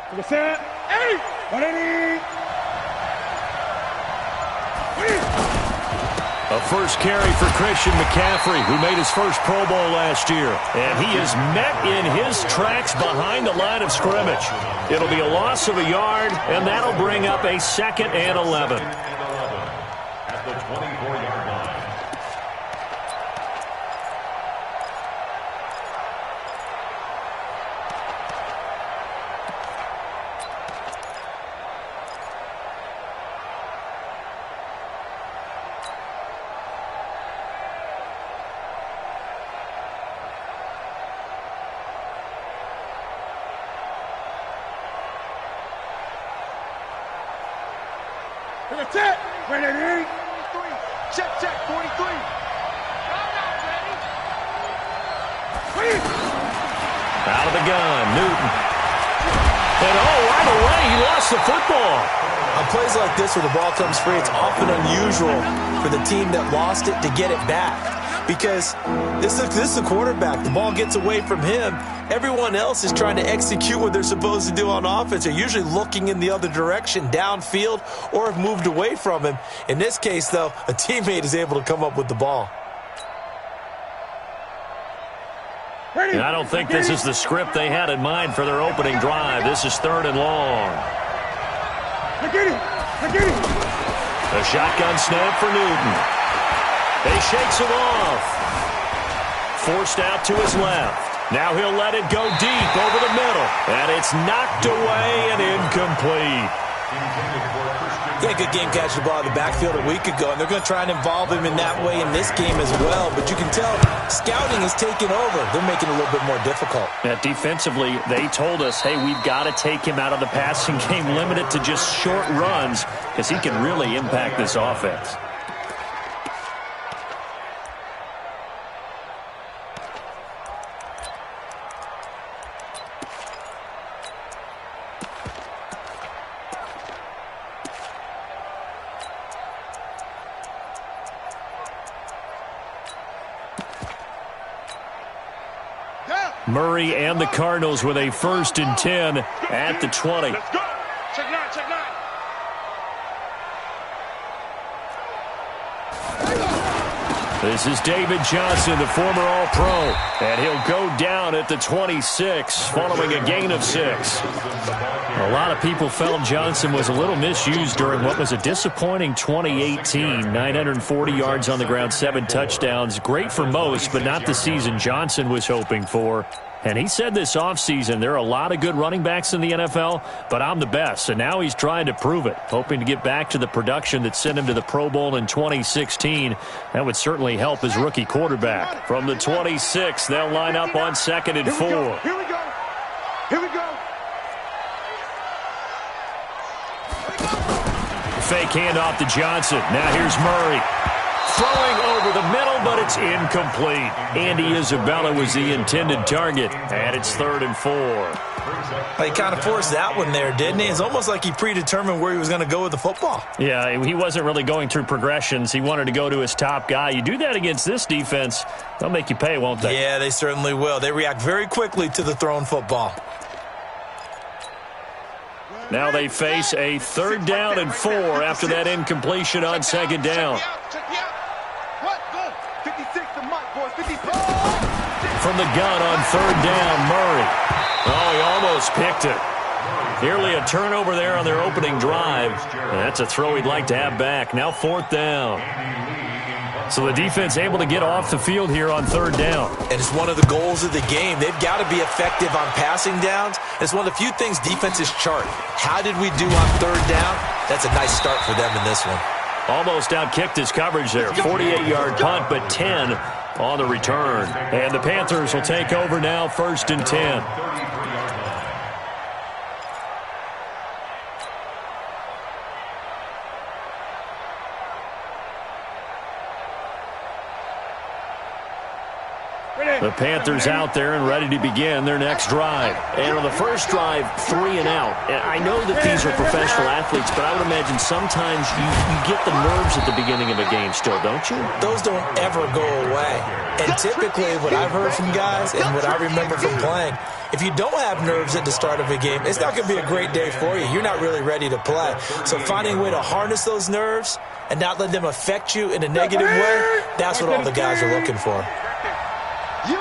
Set. Hey! Ready! A first carry for Christian McCaffrey, who made his first Pro Bowl last year. And he is met in his tracks behind the line of scrimmage. It'll be a loss of a yard, and that'll bring up a 2nd and 11. At the 24-yard line. Set. Ready! Check, 43. Out of the gun, Newton. And right away, he lost the football. On plays like this where the ball comes free, it's often unusual for the team that lost it to get it back. Because this is the quarterback. The ball gets away from him. Everyone else is trying to execute what they're supposed to do on offense. They're usually looking in the other direction, downfield, or have moved away from him. In this case, though, a teammate is able to come up with the ball. And I don't think this is the script they had in mind for their opening drive. This is 3rd and long. I get it! A shotgun snap for Newton. He shakes it off. Forced out to his left. Now he'll let it go deep over the middle. And it's knocked away and incomplete. Yeah, good game catching the ball in the backfield a week ago, and they're going to try and involve him in that way in this game as well. But you can tell scouting is taking over. They're making it a little bit more difficult. Defensively, they told us, hey, we've got to take him out of the passing game, limit it to just short runs, because he can really impact this offense. Murray and the Cardinals with a 1st and 10 at the 20. Let's go! Check 9. This is David Johnson, the former All-Pro, and he'll go down at the 26 following a gain of 6. A lot of people felt Johnson was a little misused during what was a disappointing 2018. 940 yards on the ground, 7 touchdowns. Great for most, but not the season Johnson was hoping for. And he said this offseason, there are a lot of good running backs in the NFL, but I'm the best. And now he's trying to prove it, hoping to get back to the production that sent him to the Pro Bowl in 2016. That would certainly help his rookie quarterback. From the 26, they'll line up on 2nd and 4. Here we go! Fake handoff to Johnson. Now here's Murray. Throwing over the middle, but it's incomplete. Andy Isabella was the intended target, and it's 3rd and 4. He kind of forced that one there, didn't he? It's almost like he predetermined where he was going to go with the football. Yeah, he wasn't really going through progressions. He wanted to go to his top guy. You do that against this defense, they'll make you pay, won't they? Yeah, they certainly will. They react very quickly to the thrown football. Now they face a 3rd down and 4 after that incompletion on 2nd down. From the gun on 3rd down, Murray. Oh, he almost picked it. Nearly a turnover there on their opening drive. And that's a throw he'd like to have back. Now 4th down. So the defense able to get off the field here on 3rd down. And it's one of the goals of the game. They've got to be effective on passing downs. It's one of the few things defenses chart. How did we do on 3rd down? That's a nice start for them in this one. Almost outkicked his coverage there. 48-yard punt, but 10 on the return. And the Panthers will take over now, 1st and 10. The Panthers out there and ready to begin their next drive. And on the first drive, 3 and out. And I know that these are professional athletes, but I would imagine sometimes you get the nerves at the beginning of a game still, don't you? Those don't ever go away. And typically what I've heard from guys and what I remember from playing, If you don't have nerves at the start of a game, it's not going to be a great day for you. You're not really ready to play. So finding a way to harness those nerves and not let them affect you in a negative way, that's what all the guys are looking for. You.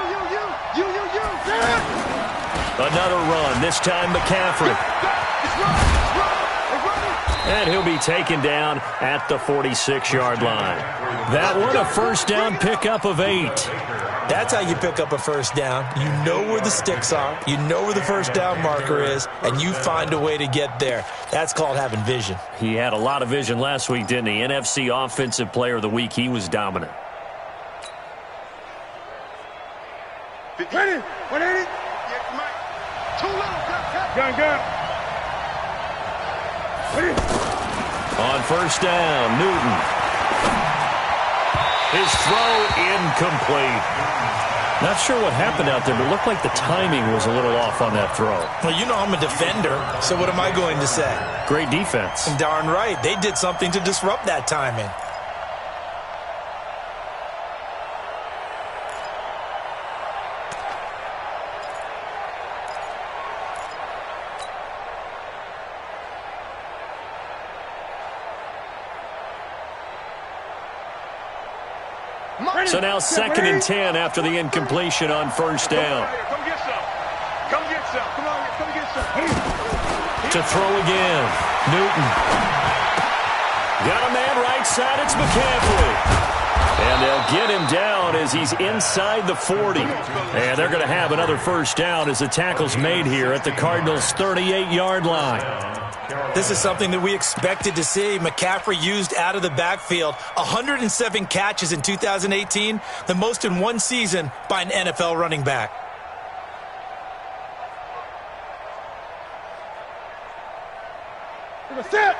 Another run, this time McCaffrey. And he'll be taken down at the 46-yard line. That one, a first down pickup of 8. That's how you pick up a first down. You know where the sticks are. You know where the first down marker is, and you find a way to get there. That's called having vision. He had a lot of vision last week, didn't he? NFC Offensive Player of the Week. He was dominant. Ready? 180? Too little. Gun. Ready? On first down, Newton. His throw incomplete. Not sure what happened out there, but it looked like the timing was a little off on that throw. Well, you know I'm a defender, so what am I going to say? Great defense. Darn right. They did something to disrupt that timing. So now 2nd and 10 after the incompletion on first down. Come get some. Come get some. Come on, come get some. To throw again. Newton. Got a man right side. It's McCaffrey. And they'll get him down as he's inside the 40. And they're going to have another first down as the tackle's made here at the Cardinals' 38-yard line. This is something that we expected to see. McCaffrey used out of the backfield. 107 catches in 2018, the most in one season by an NFL running back.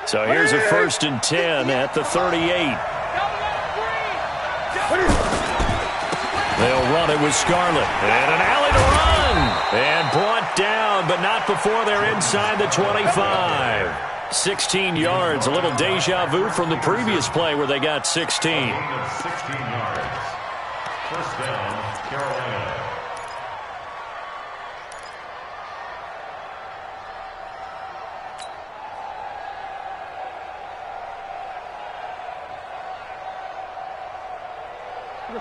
So here's a 1st and 10 at the 38. They'll run it with Scarlett. And an alley to run. And brought down, but not before they're inside the 25. 16 yards. A little deja vu from the previous play where they got 16. 16 yards. First down, Carolina.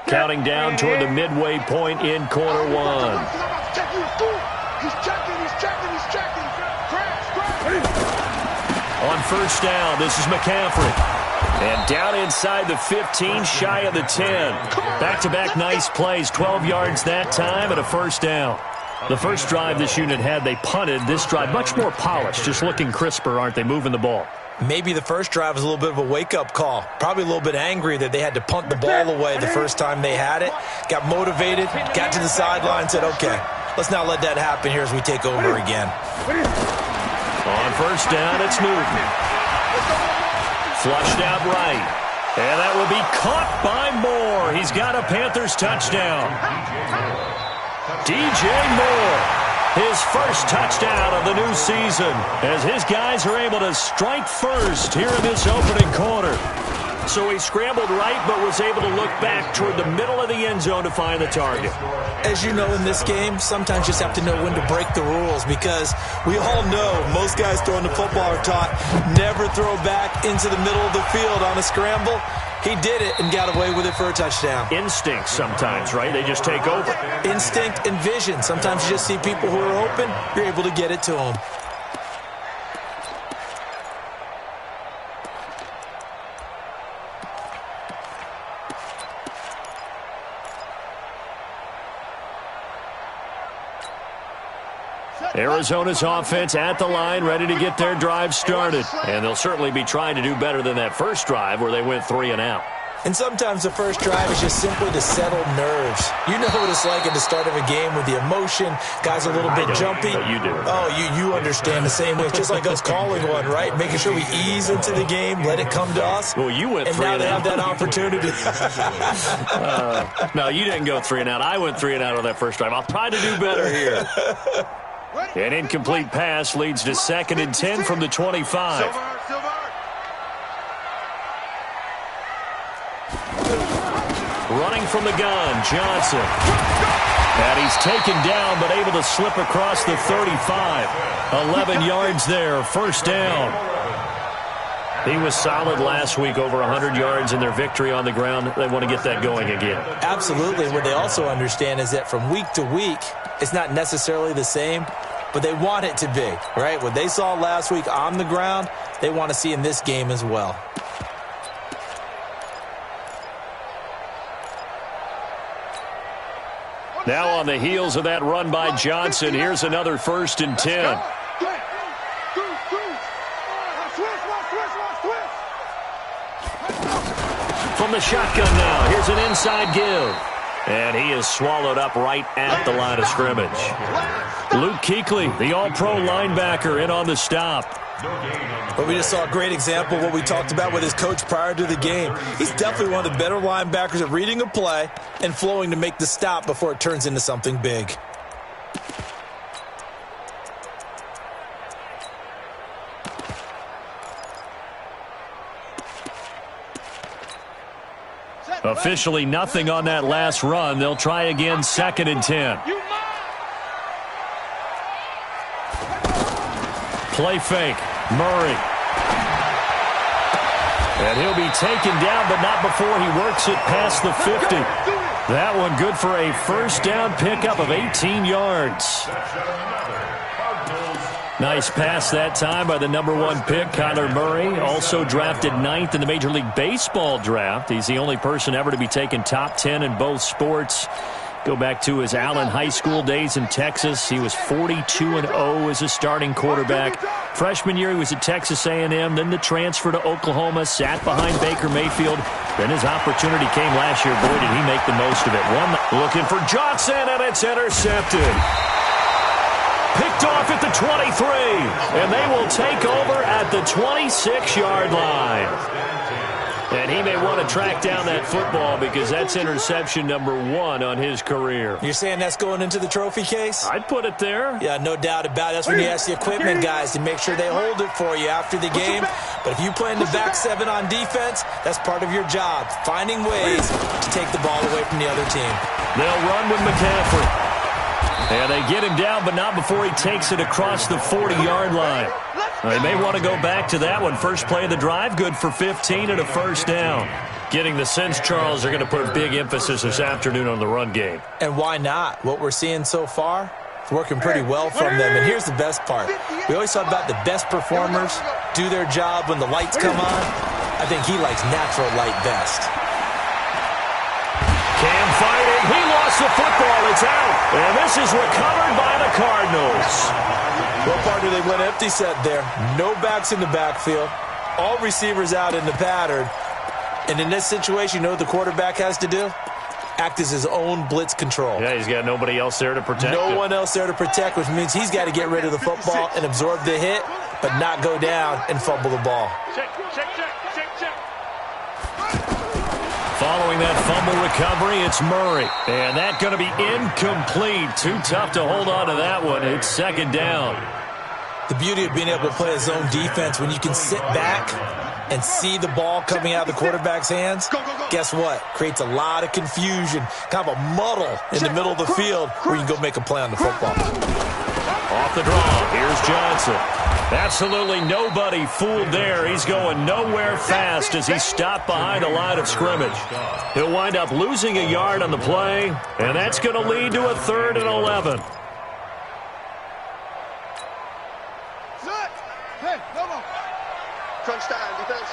Counting down toward the midway point in quarter one. He's checking. On first down, this is McCaffrey. And down inside the 15, shy of the 10. Back-to-back nice plays, 12 yards that time and a first down. The first drive this unit had, they punted. This drive, much more polished, just looking crisper, aren't they, moving the ball? Maybe the first drive was a little bit of a wake-up call. Probably a little bit angry that they had to punt the ball away the first time they had it. Got motivated, got to the sideline, said, okay, let's not let that happen here as we take over again. On first down, it's Newton. Flushed out right. And that will be caught by Moore. He's got a Panthers touchdown. DJ Moore. His first touchdown of the new season as his guys are able to strike first here in this opening quarter. So he scrambled right but was able to look back toward the middle of the end zone to find the target. As you know, in this game, sometimes you just have to know when to break the rules because we all know most guys throwing the football are taught never throw back into the middle of the field on a scramble. He did it and got away with it for a touchdown. Instinct sometimes, right? They just take over. Instinct and vision. Sometimes you just see people who are open, you're able to get it to them. Arizona's offense at the line, ready to get their drive started. And they'll certainly be trying to do better than that first drive where they went 3 and out. And sometimes the first drive is just simply to settle nerves. You know what it's like at the start of a game with the emotion. Guys are a little bit jumpy. But you do. Oh, you understand the same way. It's just like us calling one, right? Making sure we ease into the game, let it come to us. Well, you went 3 and and now they out. have that opportunity. No, you didn't go 3 and out. I went 3 and out on that first drive. I'll try to do better here. An incomplete pass leads to 2nd and 10 from the 25. Running from the gun, Johnson. And he's taken down, but able to slip across the 35. 11 yards there, first down. He was solid last week, over 100 yards in their victory on the ground. They want to get that going again. Absolutely. What they also understand is that from week to week, it's not necessarily the same, but they want it to be, right? What they saw last week on the ground, they want to see in this game as well. Now on the heels of that run by Johnson, here's another 1st and 10. From the shotgun now, here's an inside give. And he is swallowed up right at the line of scrimmage. Luke Kuechly, the all-pro linebacker, in on the stop. But we just saw a great example of what we talked about with his coach prior to the game. He's definitely one of the better linebackers at reading a play and flowing to make the stop before it turns into something big. Officially nothing on that last run. They'll try again, 2nd and 10. Play fake. Murray. And he'll be taken down, but not before he works it past the 50. That one good for a first down pickup of 18 yards. Nice pass that time by the #1 pick, Kyler Murray. Also drafted 9th in the Major League Baseball draft. He's the only person ever to be taken top 10 in both sports. Go back to his Allen High School days in Texas. He was 42-0 as a starting quarterback. Freshman year, he was at Texas A&M. Then the transfer to Oklahoma, sat behind Baker Mayfield. Then his opportunity came last year. Boy, did he make the most of it. Looking for Johnson, and it's intercepted. Picked off at the 23, and they will take over at the 26-yard line. And he may want to track down that football because that's interception #1 on his career. You're saying that's going into the trophy case? I'd put it there. Yeah, no doubt about it. That's when you ask the equipment guys to make sure they hold it for you after the game. But if you play in the back 7 on defense, that's part of your job, finding ways to take the ball away from the other team. They'll run with McCaffrey. And they get him down, but not before he takes it across the 40-yard line. They may want to go back to that one. First play of the drive, good for 15 and a first down. Getting the sense, Charles, they're going to put a big emphasis this afternoon on the run game. And why not? What we're seeing so far, it's working pretty well from them. And here's the best part. We always talk about the best performers do their job when the lights come on. I think he likes natural light best. Cam fighting. He lost the football. It's out. And this is recovered by the Cardinals. Well, partner, they went empty set there. No backs in the backfield. All receivers out in the pattern. And in this situation, you know what the quarterback has to do? Act as his own blitz control. Yeah, he's got nobody else there to protect No him. one else there to protect, which means he's got to get rid of the football and absorb the hit, but not go down and fumble the ball. Check. Following that fumble recovery, it's Murray. And that's going to be incomplete. Too tough to hold on to that one. It's 2nd down. The beauty of being able to play a zone defense, when you can sit back and see the ball coming out of the quarterback's hands, guess what? Creates a lot of confusion, kind of a muddle in the middle of the field where you can go make a play on the football. Off the draw, here's Johnson. Absolutely nobody fooled there. He's going nowhere fast as he stopped behind a line of scrimmage. He'll wind up losing a yard on the play, and that's going to lead to a 3rd and 11. Hey, come on. Crunch time, defense.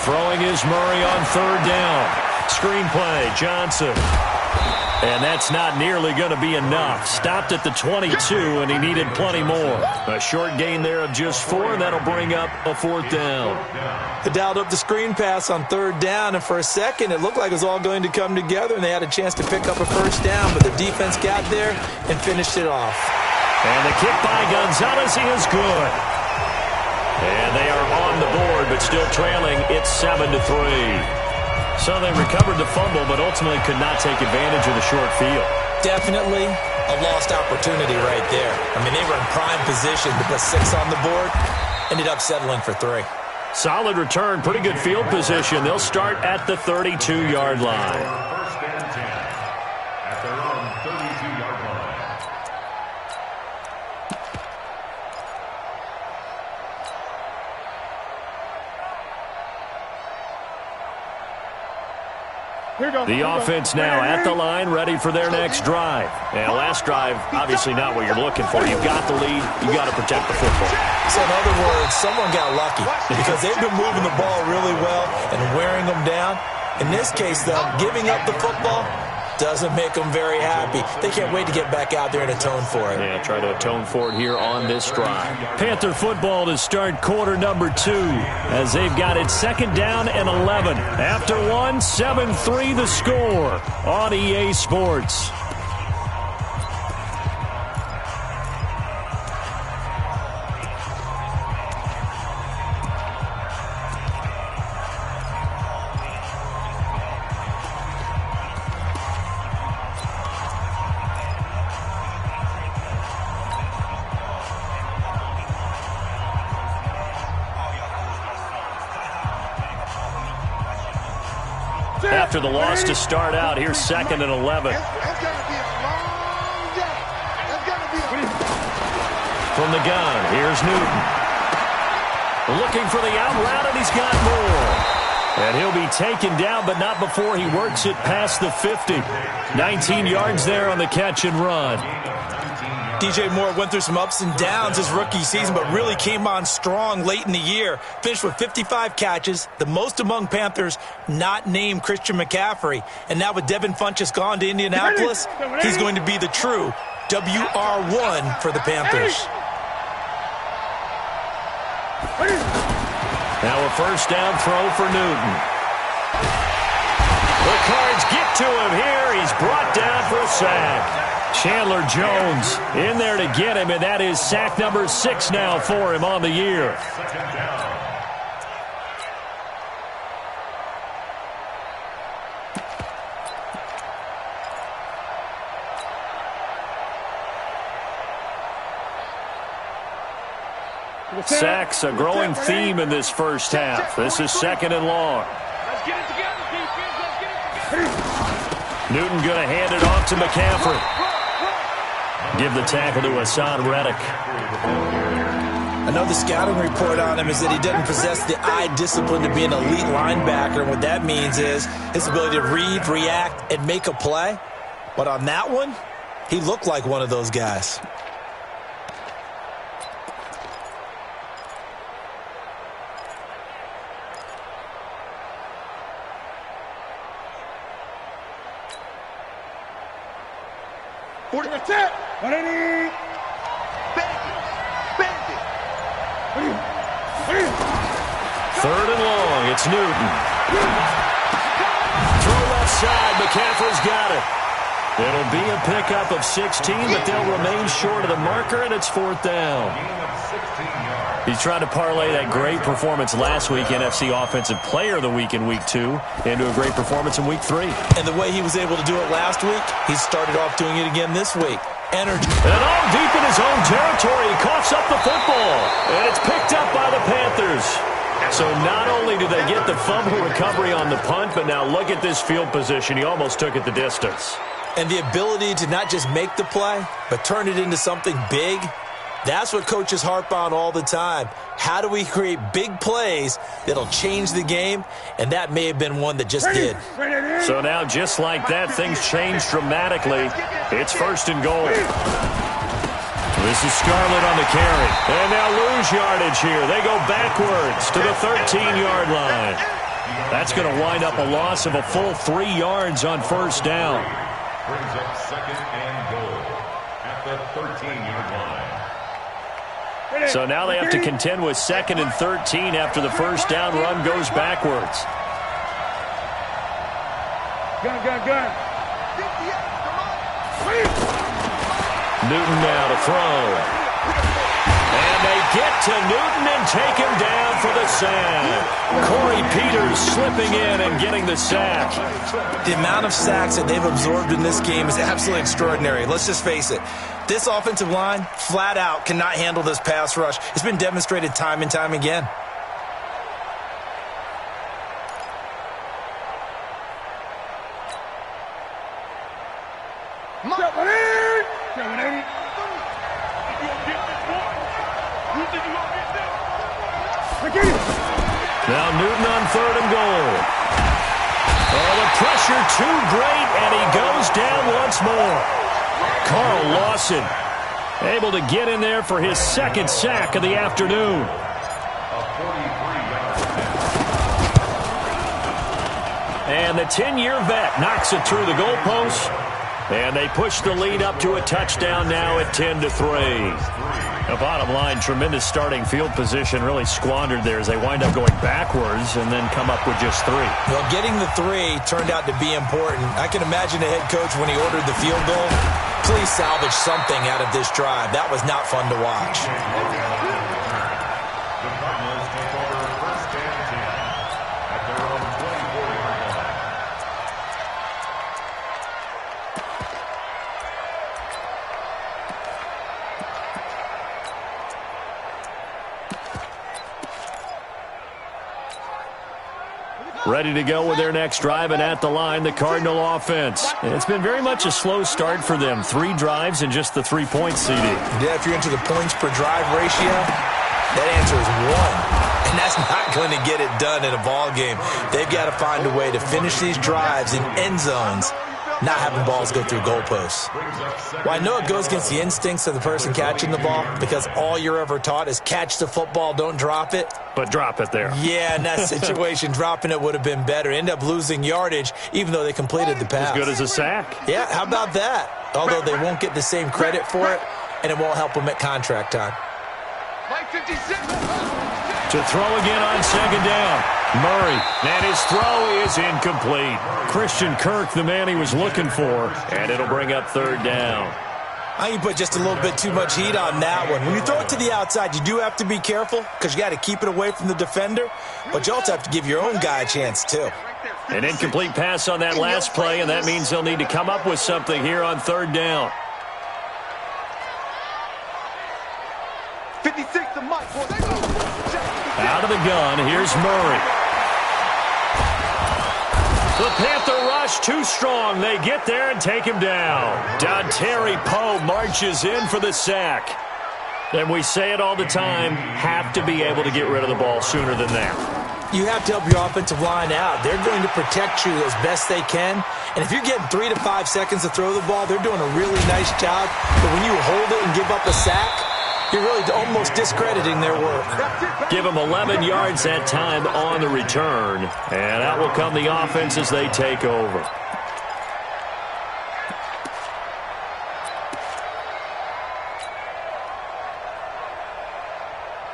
Throwing is Murray on 3rd down. Screen play, Johnson. And that's not nearly going to be enough. Stopped at the 22, and he needed plenty more. A short gain there of just 4, and that'll bring up a 4th down. They dialed up the screen pass on 3rd down, and for a second it looked like it was all going to come together, and they had a chance to pick up a first down, but the defense got there and finished it off. And the kick by Gonzalez is good. And they are on the board, but still trailing. It's 7-3. So they recovered the fumble, but ultimately could not take advantage of the short field. Definitely a lost opportunity right there. I mean, they were in prime position to put 6 on the board, ended up settling for 3. Solid return, pretty good field position. They'll start at the 32-yard line. First and 10 at their own 32-yard line. The offense now at the line, ready for their next drive. And last drive, obviously not what you're looking for. You've got the lead. You've got to protect the football. So in other words, someone got lucky because they've been moving the ball really well and wearing them down. In this case, though, giving up the football doesn't make them very happy. They can't wait to get back out there and atone for it. Yeah, try to atone for it here on this drive. Panther football to start quarter number 2 as they've got it second down and 11. After 1, 7-3 the score on EA Sports. After the loss to start out, here's second and 11. It's going to be a long day. It's going to be a... From the gun, here's Newton. Looking for the out route, and he's got more. And he'll be taken down, but not before he works it past the 50. 19 yards there on the catch and run. DJ Moore went through some ups and downs his rookie season, but really came on strong late in the year. Finished with 55 catches, the most among Panthers not named Christian McCaffrey. And now with Devin Funchess gone to Indianapolis, he's going to be the true WR1 for the Panthers. Now a first down throw for Newton. The Cards get to him here. He's brought down for a sack. Chandler Jones in there to get him, and that is sack number 6 now for him on the year. Second down. Sacks, a growing theme in this first half. This is second and long. Let's get it together, defense. Let's get it together. Newton going to hand it off to McCaffrey. Give the tackle to Hassan Reddick. Another scouting report on him is that he doesn't possess the eye discipline to be an elite linebacker. And what that means is his ability to read, react, and make a play. But on that one, he looked like one of those guys. Third and long, it's Newton. Throw left side, McCaffrey's got it. It'll be a pickup of 16, but they'll remain short of the marker, and it's fourth down. He's trying to parlay that great performance last week, NFC Offensive Player of the Week in Week 2, into a great performance in Week 3. And the way he was able to do it last week, he started off doing it again this week. Energy. And all deep in his own territory, he coughs up the football, and it's picked up by the Panthers. So not only do they get the fumble recovery on the punt, but now look at this field position. He almost took it the distance. And the ability to not just make the play, but turn it into something big, that's what coaches harp on all the time. How do we create big plays that'll change the game? And that may have been one that just did. So now, just like that, things change dramatically. It's first and goal. This is Scarlett on the carry. And now lose yardage here. They go backwards to the 13-yard line. That's going to wind up a loss of a full 3 yards on first down. Brings up second and goal at the 13-yard line. So now they have to contend with second and 13 after the first down run goes backwards. Gun. Newton now to throw. And they get to Newton and take him down for the sack. Corey Peters slipping in and getting the sack. The amount of sacks that they've absorbed in this game is absolutely extraordinary. Let's just face it. This offensive line, flat out, cannot handle this pass rush. It's been demonstrated time and time again. Now Newton on 3rd and goal. Oh, the pressure too great, and he goes down once more. Carl Lawson able to get in there for his 2nd sack of the afternoon. And the 10-year vet knocks it through the goalpost. And they push the lead up to a touchdown now at 10-3. The bottom line, tremendous starting field position, really squandered there as they wind up going backwards and then come up with just 3. Well, getting the 3 turned out to be important. I can imagine the head coach when he ordered the field goal. Please salvage something out of this drive. That was not fun to watch. The Cardinals take over 1st and 10 at their own 24-yard line. Ready to go with their next drive, and at the line, the Cardinal offense. It's been very much a slow start for them. 3 drives and just the 3-point CD. Yeah, if you're into the points per drive ratio, that answer is 1. And that's not going to get it done in a ball game. They've got to find a way to finish these drives in end zones, not having balls go through goalposts. Well, I know it goes against the instincts of the person catching the ball because all you're ever taught is catch the football, don't drop it. But drop it there. Yeah, in that situation, dropping it would have been better. End up losing yardage, even though they completed the pass. As good as a sack. Yeah, how about that? Although they won't get the same credit for it, and it won't help them at contract time. To throw again on 2nd down. Murray, and his throw is incomplete. Christian Kirk, the man he was looking for, and it'll bring up 3rd down. I think you put just a little bit too much heat on that one. When you throw it to the outside, you do have to be careful because you got to keep it away from the defender, but you also have to give your own guy a chance too. An incomplete pass on that last play, and that means they'll need to come up with something here on 3rd down. 56 to Mike. Out of the gun, here's Murray. The Panther rush too strong. They get there and take him down. Dontari Poe marches in for the sack. And we say it all the time, have to be able to get rid of the ball sooner than that. You have to help your offensive line out. They're going to protect you as best they can. And if you're getting 3 to 5 seconds to throw the ball, they're doing a really nice job. But when you hold it and give up a sack, you're really almost discrediting their work. Give them 11 yards that time on the return. And out will come the offense as they take over.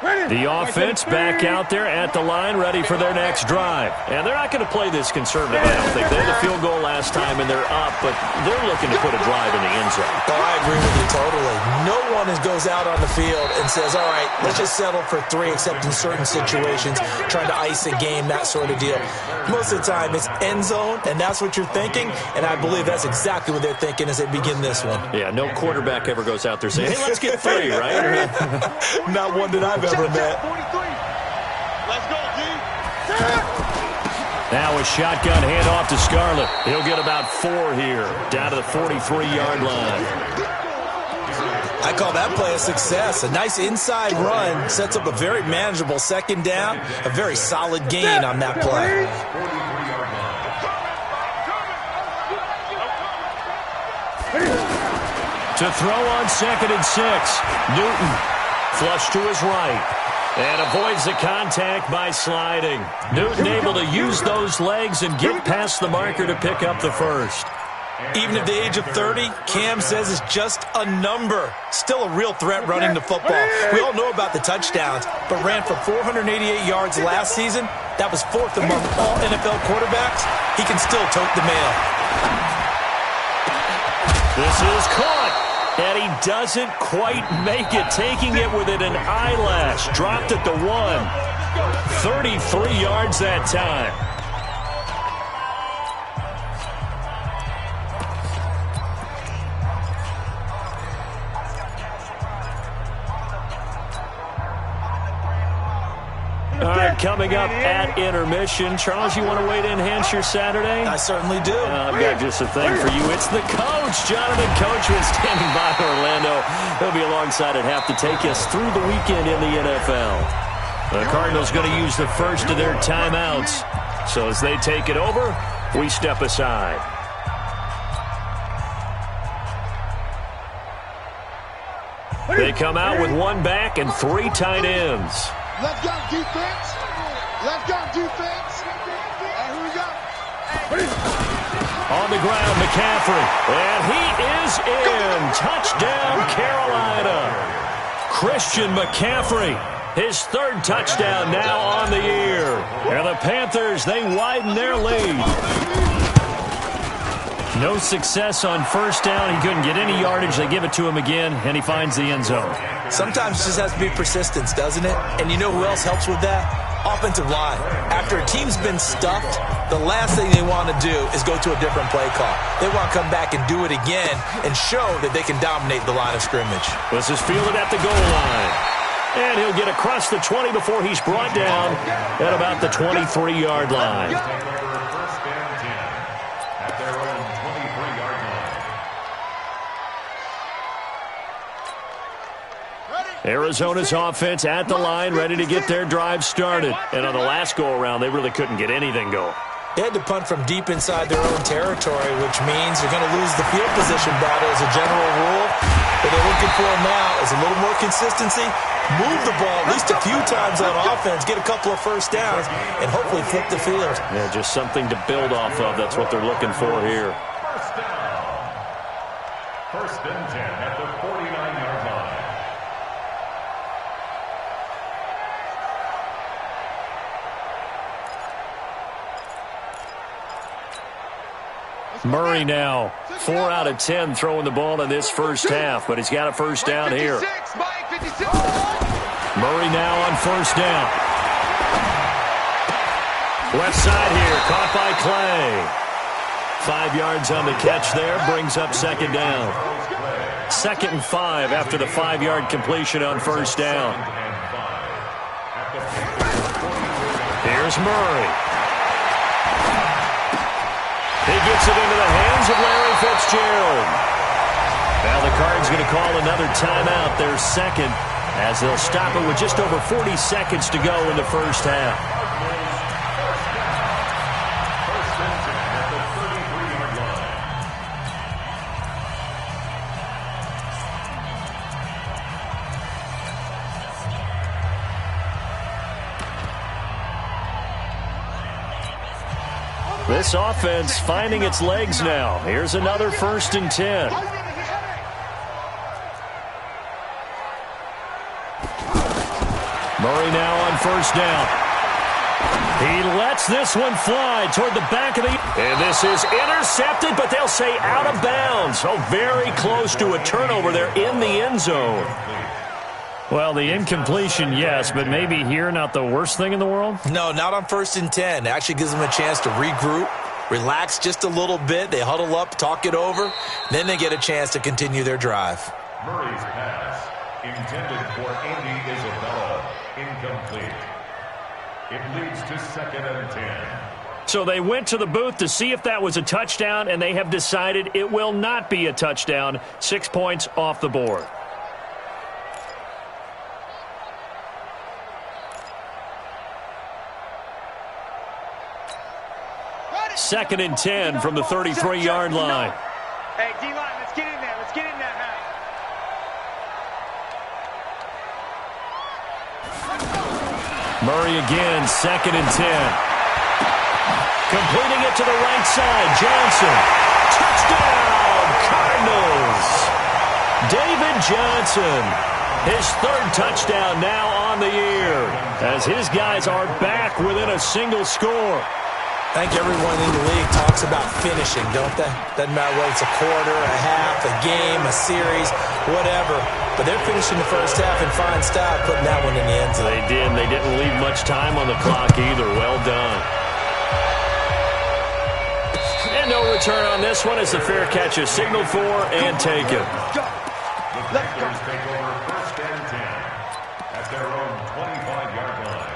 The offense back out there at the line, ready for their next drive. And they're not going to play this conservative, I don't think. They had a field goal last time, and they're up, but they're looking to put a drive in the end zone. Oh, I agree with you totally. No one goes out on the field and says, all right, let's just settle for 3, except in certain situations, trying to ice a game, that sort of deal. Most of the time, it's end zone, and that's what you're thinking, and I believe that's exactly what they're thinking as they begin this one. Yeah, no quarterback ever goes out there saying, hey, let's get 3, right? Not one that I've ever met. Let's go, G. Now a shotgun handoff to Scarlett. He'll get about 4 here, down to the 43-yard line. I call that play a success. A nice inside run sets up a very manageable 2nd down, a very solid gain on that play. To throw on 2nd and 6, Newton flush to his right. And avoids the contact by sliding. Newton able to use those legs and get past the marker to pick up the first. Even at the age of 30, Cam says it's just a number. Still a real threat running the football. We all know about the touchdowns, but ran for 488 yards last season. That was 4th among all NFL quarterbacks. He can still tote the mail. This is caught. And he doesn't quite make it, taking it within an eyelash. Dropped at the 1. 33 yards that time. All right, coming up at intermission. Charles, you want to wait to enhance your Saturday? I certainly do. I've got just a thing for you. It's the coach, Jonathan Coachman, standing by Orlando. He'll be alongside at half to take us through the weekend in the NFL. The Cardinals going to use the first of their timeouts. So as they take it over, we step aside. They come out with one back and 3 tight ends. Let's go defense. Let's go defense. And here we go. On the ground, McCaffrey. And he is in. Touchdown, Carolina. Christian McCaffrey. His 3rd touchdown now on the year. And the Panthers, they widen their lead. No success on first down. He couldn't get any yardage. They give it to him again, and he finds the end zone. Sometimes it just has to be persistence, doesn't it? And you know who else helps with that? Offensive line. After a team's been stuffed, the last thing they want to do is go to a different play call. They want to come back and do it again and show that they can dominate the line of scrimmage. This is fielded at the goal line. And he'll get across the 20 before he's brought down at about the 23-yard line. Arizona's offense at the line, ready to get their drive started. And on the last go-around, they really couldn't get anything going. They had to punt from deep inside their own territory, which means they're going to lose the field position battle as a general rule. What they're looking for now is a little more consistency, move the ball at least a few times on offense, get a couple of first downs, and hopefully flip the field. Yeah, just something to build off of. That's what they're looking for here. First down. 1st and 10 at the 49-yard line. Murray now, 4 out of 10 throwing the ball in this first half, but he's got a first down here. Murray now on first down. Left side here, caught by Clay. 5 yards on the catch there, brings up 2nd down. 2nd and 5 after the 5-yard completion on first down. Here's Murray. He gets it into the hands of Larry Fitzgerald. Now the Cards going to call another timeout, their 2nd, as they'll stop it with just over 40 seconds to go in the first half. First and 10 at the 33-yard line. This offense finding its legs now. Here's another 1st and 10. Murray now on first down. He lets this one fly toward the back of the... And this is intercepted, but they'll say out of bounds. Oh, very close to a turnover there in the end zone. Well, the incompletion, yes, but maybe here not the worst thing in the world? No, not on 1st and 10. It actually gives them a chance to regroup, relax just a little bit. They huddle up, talk it over. Then they get a chance to continue their drive. Murray's pass, intended for Andy Isabella, incomplete. It leads to 2nd and 10. So they went to the booth to see if that was a touchdown, and they have decided it will not be a touchdown. 6 points off the board. 2nd and 10 from the 33-yard line. Hey, D-line, let's get in there. Let's get in there, man. Murray again, 2nd and 10. Completing it to the right side, Johnson. Touchdown, Cardinals. David Johnson, his 3rd touchdown now on the year, as his guys are back within a single score. I think everyone in the league talks about finishing, don't they? Doesn't matter whether it's a quarter, a half, a game, a series, whatever. But they're finishing the first half in fine style, putting that one in the end zone. They did. They didn't leave much time on the clock either. Well done. And no return on this one as the fair catch is signaled for and taken. The Panthers take over 1st and 10 at their own 25-yard line.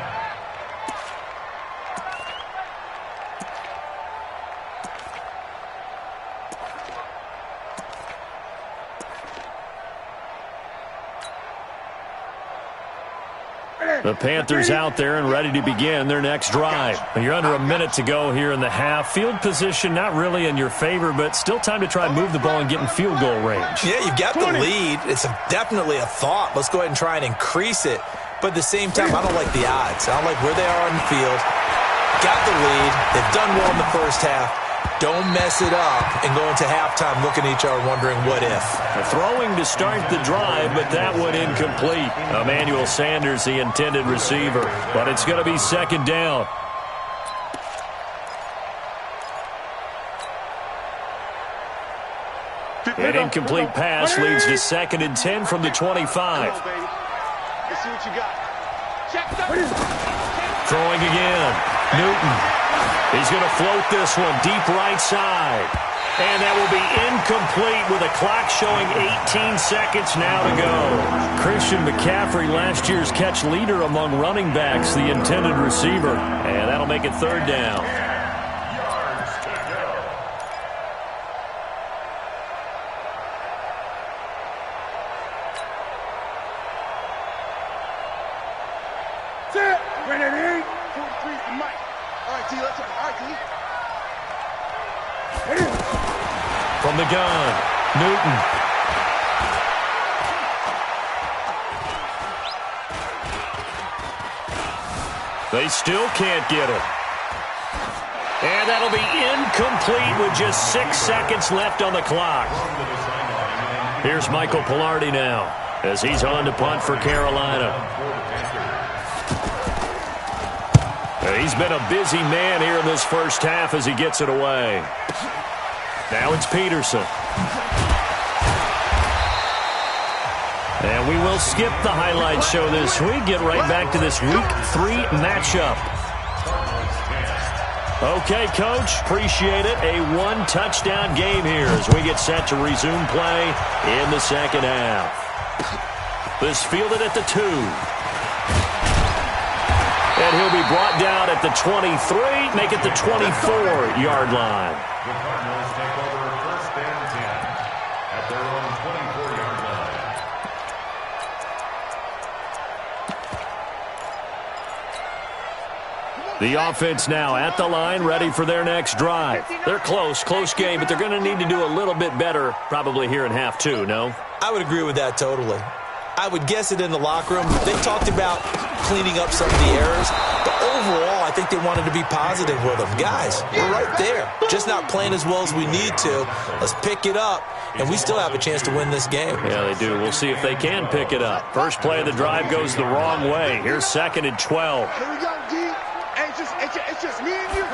The Panthers out there and ready to begin their next drive. You're under a minute to go here in the half. Field position not really in your favor, but still time to try and move the ball and get in field goal range. Yeah, you've got the lead. It's definitely a thought. Let's go ahead and try and increase it. But at the same time, I don't like the odds. I don't like where they are on the field. Got the lead. They've done well in the first half. Don't mess it up and go into halftime looking at each other wondering what if. Throwing to start the drive, but that one incomplete. Emmanuel Sanders, the intended receiver, but it's going to be second down. An incomplete pass leads to 2nd and 10 from the 25. Let's see what you got. Throwing again. Newton. He's going to float this one deep right side. And that will be incomplete with a clock showing 18 seconds now to go. Christian McCaffrey, last year's catch leader among running backs, the intended receiver. And that'll make it third down. From the gun, Newton. They still can't get it. And that'll be incomplete with just 6 seconds left on the clock. Here's Michael Pilardi now as he's on to punt for Carolina. He's been a busy man here in this first half as he gets it away. Now it's Peterson. And we will skip the highlight show this week. Get right back to this Week 3 matchup. Okay, Coach, appreciate it. A one-touchdown game here as we get set to resume play in the second half. This fielded at the 2. And he'll be brought down at the 23, make it the 24-yard line. The Cardinals take over 1st and 10 at their own 24-yard line. The offense now at the line, ready for their next drive. They're close game, but they're going to need to do a little bit better probably here in half 2, no? I would agree with that totally. I would guess it in the locker room. They talked about cleaning up some of the errors, but overall, I think they wanted to be positive with them. Guys, we're right there. Just not playing as well as we need to. Let's pick it up, and we still have a chance to win this game. Yeah, they do. We'll see if they can pick it up. First play of the drive goes the wrong way. Here's 2nd and 12. Here we go, D. It's just me and you.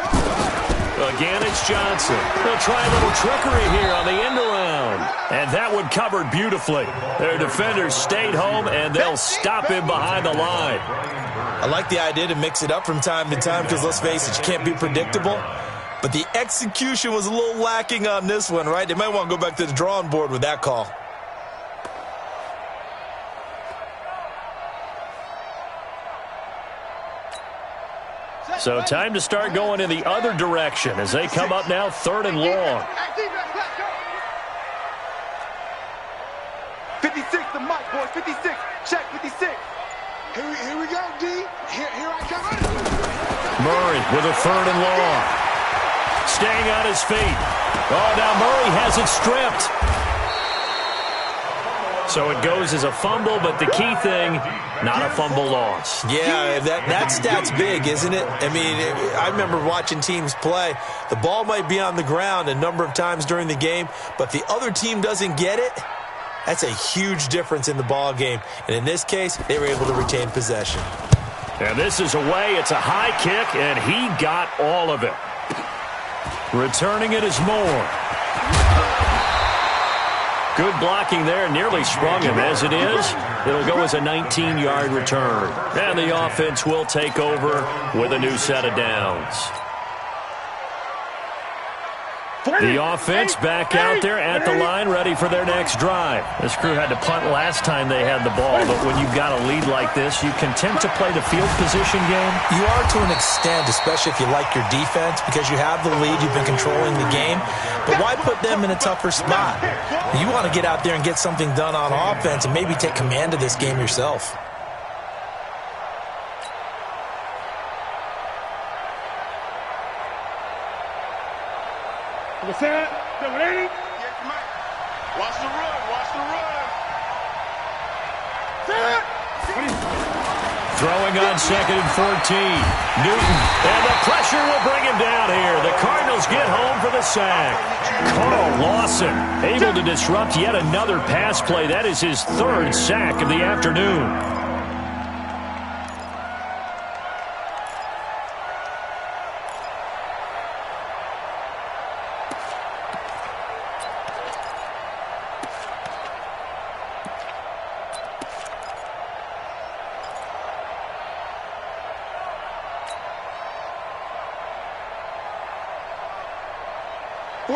Again, it's Johnson. They'll try a little trickery here on the end around. And that one covered beautifully. Their defenders stayed home, and they'll stop him behind the line. I like the idea to mix it up from time to time because, let's face it, you can't be predictable. But the execution was a little lacking on this one, right? They might want to go back to the drawing board with that call. So time to start going in the other direction as they come up now 3rd and long. 56, the mic, boys. 56. Check, 56. Here we go, D. Here I come. Murray with a 3rd and long. Staying on his feet. Oh, now Murray has it stripped. So it goes as a fumble, but the key thing, not a fumble loss. Yeah, that stat's big, isn't it? I mean, I remember watching teams play. The ball might be on the ground a number of times during the game, but the other team doesn't get it. That's a huge difference in the ball game. And in this case, they were able to retain possession. And this is away. It's a high kick, and he got all of it. Returning it is Moore. Good blocking there. Nearly sprung him. As it is, it'll go as a 19-yard return. And the offense will take over with a new set of downs. The offense back out there at the line, ready for their next drive. This crew had to punt last time they had the ball, but when you've got a lead like this, you content to play the field position game? You are to an extent, especially if you like your defense, because you have the lead, you've been controlling the game. But why put them in a tougher spot? You want to get out there and get something done on offense and maybe take command of this game yourself. Understand? Double 80. Watch the run. Watch the run. Throwing on 2nd and 14. Newton. And the pressure will bring him down here. The Cardinals get home for the sack. Carl Lawson able to disrupt yet another pass play. That is his 3rd sack of the afternoon.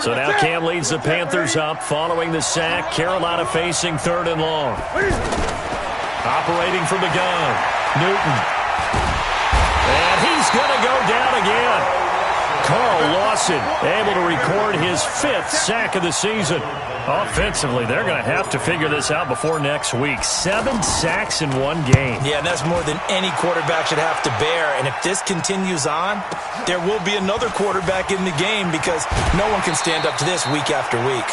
So now Cam leads the Panthers up following the sack. Carolina facing 3rd and long. Operating from the gun. Newton. And he's going to go down again. Carl Lawson able to record his 5th sack of the season. Offensively, they're going to have to figure this out before next week. 7 sacks in one game. Yeah, and that's more than any quarterback should have to bear. And if this continues on, there will be another quarterback in the game because no one can stand up to this week after week.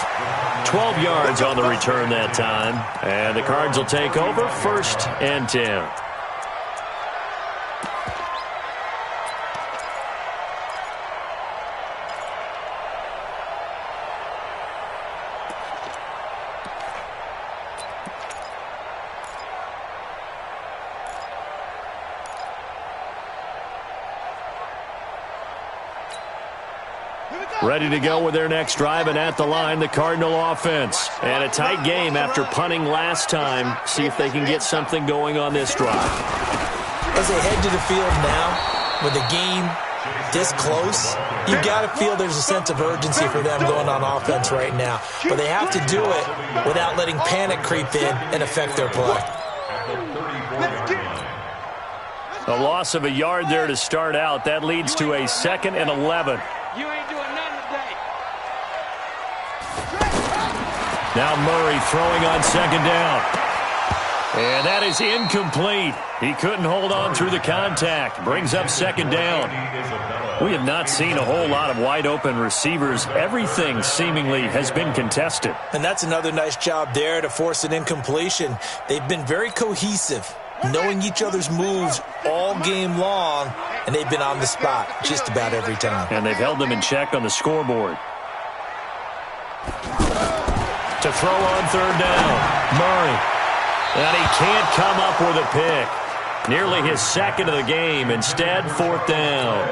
12 yards on the return that time. And the Cards will take over 1st and 10. Ready to go with their next drive, and at the line, the Cardinal offense. And a tight game after punting last time. See if they can get something going on this drive. As they head to the field now, with the game this close, you've got to feel there's a sense of urgency for them going on offense right now. But they have to do it without letting panic creep in and affect their play. A loss of a yard there to start out. That leads to a 2nd and 11. You ain't doing nothing today. Now Murray throwing on 2nd down. And that is incomplete. He couldn't hold on through the contact. Brings up 2nd down. We have not seen a whole lot of wide open receivers. Everything seemingly has been contested. And that's another nice job there to force an incompletion. They've been very cohesive, knowing each other's moves all game long, and they've been on the spot just about every time. And they've held them in check on the scoreboard. To throw on 3rd down, Murray. And he can't come up with a pick. Nearly his 2nd of the game. Instead, 4th down.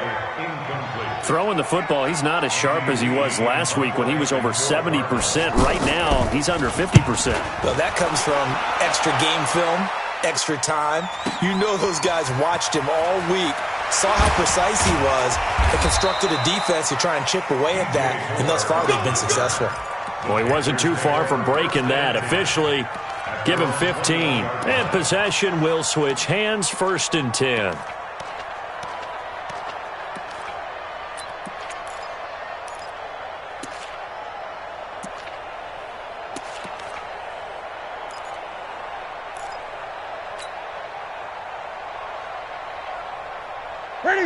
Throwing the football, he's not as sharp as he was last week when he was over 70%. Right now, he's under 50%. Well, that comes from extra game film, extra time. You know those guys watched him all week, saw how precise he was, and constructed a defense to try and chip away at that, and thus far they've been successful. Well, he wasn't too far from breaking that. Officially, give him 15. And possession will switch hands, 1st and 10.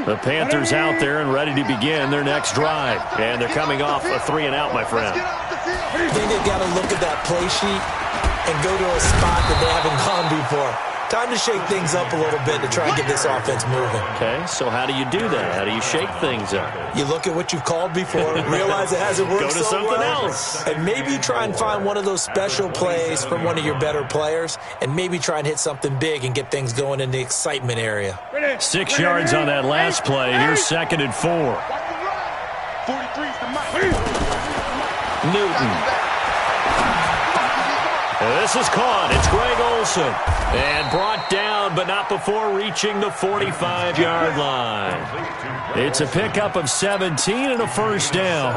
The Panthers out there and ready to begin their next drive. And thee coming off a 3-and-out, my friend. I think they've got to look at that play sheet and go to a spot that they haven't gone before. Time to shake things up a little bit to try and get this offense moving. Okay, so how do you do that? How do you shake things up? You look at what you've called before, realize it hasn't worked Go to so something well, else. and maybe try and find one of those special plays from one of your better players, and maybe try and hit something big and get things going in the excitement area. 6 yards on that last play. Here's 2nd and 4. 43's the mic. Newton. This is caught. It's Greg Olsen. And brought down, but not before reaching the 45-yard line. It's a pickup of 17 and a 1st down.